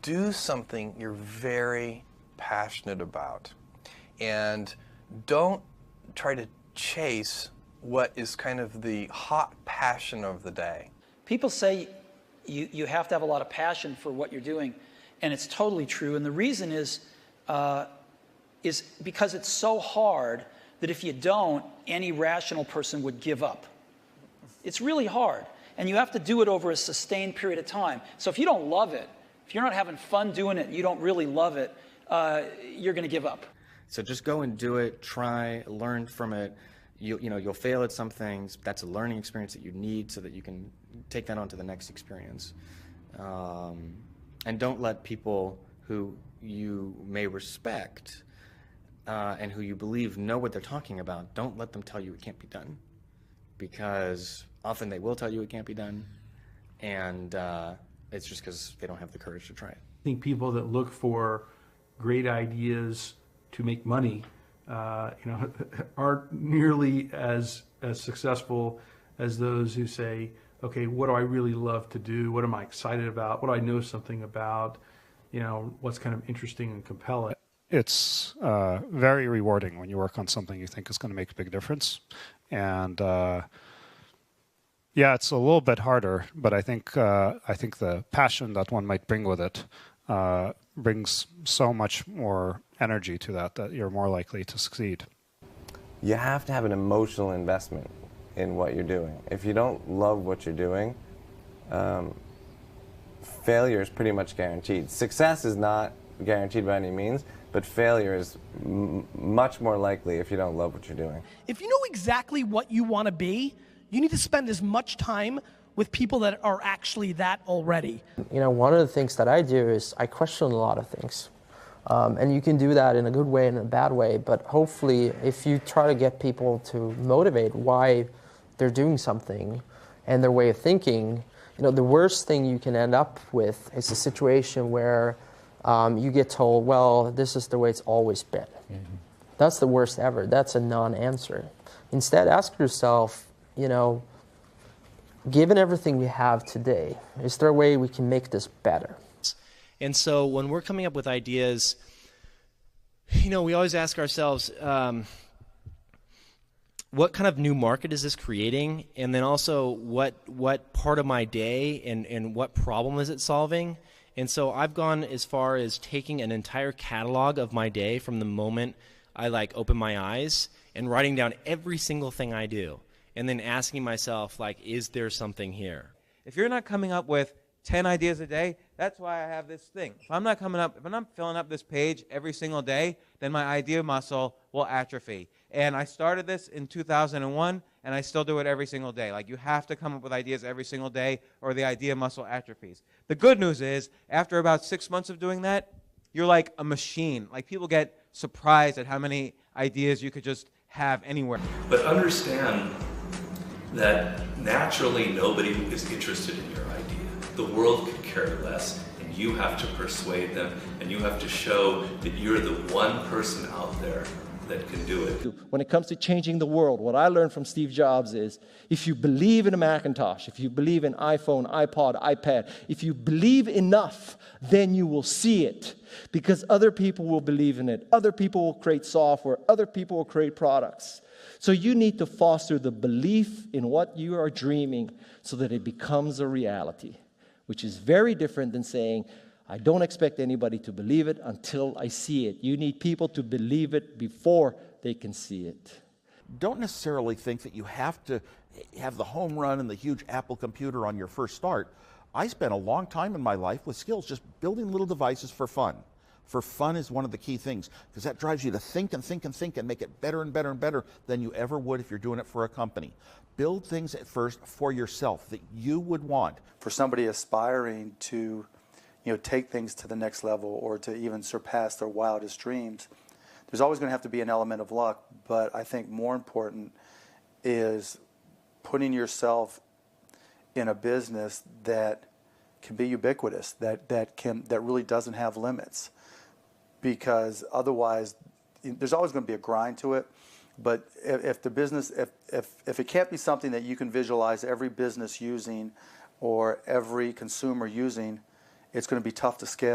do something you're very passionate about. And don't try to chase what is kind of the hot passion of the day. People say you have to have a lot of passion for what you're doing, and it's totally true. And the reason is because it's so hard that if you don't, any rational person would give up. It's really hard, and you have to do it over a sustained period of time. So if you don't love it, if you're not having fun doing it, you don't really love it, you're going to give up. So just go and do it, try, learn from it. You'll fail at some things. That's a learning experience that you need so that you can take that on to the next experience. And don't let people who you may respect and who you believe know what they're talking about, don't let them tell you it can't be done. Because often they will tell you it can't be done, and it's just because they don't have the courage to try it. I think people that look for great ideas to make money aren't nearly as successful as those who say, okay, what do I really love to do? What am I excited about? What do I know something about? What's kind of interesting and compelling? It's very rewarding when you work on something you think is going to make a big difference. And yeah, it's a little bit harder, but I think the passion that one might bring with it brings so much more energy to that you're more likely to succeed. You have to have an emotional investment in what you're doing. If you don't love what you're doing, failure is pretty much guaranteed. Success is not guaranteed by any means, but failure is much more likely if you don't love what you're doing. If you know exactly what you want to be, you need to spend as much time with people that are actually that already. One of the things that I do is I question a lot of things. And you can do that in a good way and in a bad way, but hopefully if you try to get people to motivate why they're doing something and their way of thinking, the worst thing you can end up with is a situation where you get told, well, this is the way it's always been. Mm-hmm. That's the worst ever. That's a non-answer. Instead, ask yourself, given everything we have today, is there a way we can make this better? And so when we're coming up with ideas, we always ask ourselves, what kind of new market is this creating? And then also, what part of my day and what problem is it solving? And so I've gone as far as taking an entire catalog of my day from the moment I open my eyes and writing down every single thing I do. And then asking myself, is there something here? If you're not coming up with 10 ideas a day, that's why I have this thing. If I'm not filling up this page every single day, then my idea muscle will atrophy. And I started this in 2001, and I still do it every single day. You have to come up with ideas every single day, or the idea muscle atrophies. The good news is, after about 6 months of doing that, you're like a machine. People get surprised at how many ideas you could just have anywhere. But understand that naturally nobody is interested in your idea. The world could care less, and you have to persuade them, and you have to show that you're the one person out there that can do it. When it comes to changing the world, what I learned from Steve Jobs is, if you believe in a Macintosh, if you believe in iPhone, iPod, iPad, if you believe enough, then you will see it. Because other people will believe in it. Other people will create software. Other people will create products. So you need to foster the belief in what you are dreaming so that it becomes a reality, which is very different than saying, I don't expect anybody to believe it until I see it. You need people to believe it before they can see it. Don't necessarily think that you have to have the home run and the huge Apple computer on your first start. I spent a long time in my life with skills just building little devices for fun. For fun is one of the key things, because that drives you to think and think and think and make it better and better and better than you ever would if you're doing it for a company. Build things at first for yourself that you would want. For somebody aspiring to take things to the next level or to even surpass their wildest dreams, there's always going to have to be an element of luck, but I think more important is putting yourself in a business that can be ubiquitous, that really doesn't have limits. Because otherwise, there's always going to be a grind to it. But if the business, if it can't be something that you can visualize every business using or every consumer using, it's going to be tough to scale.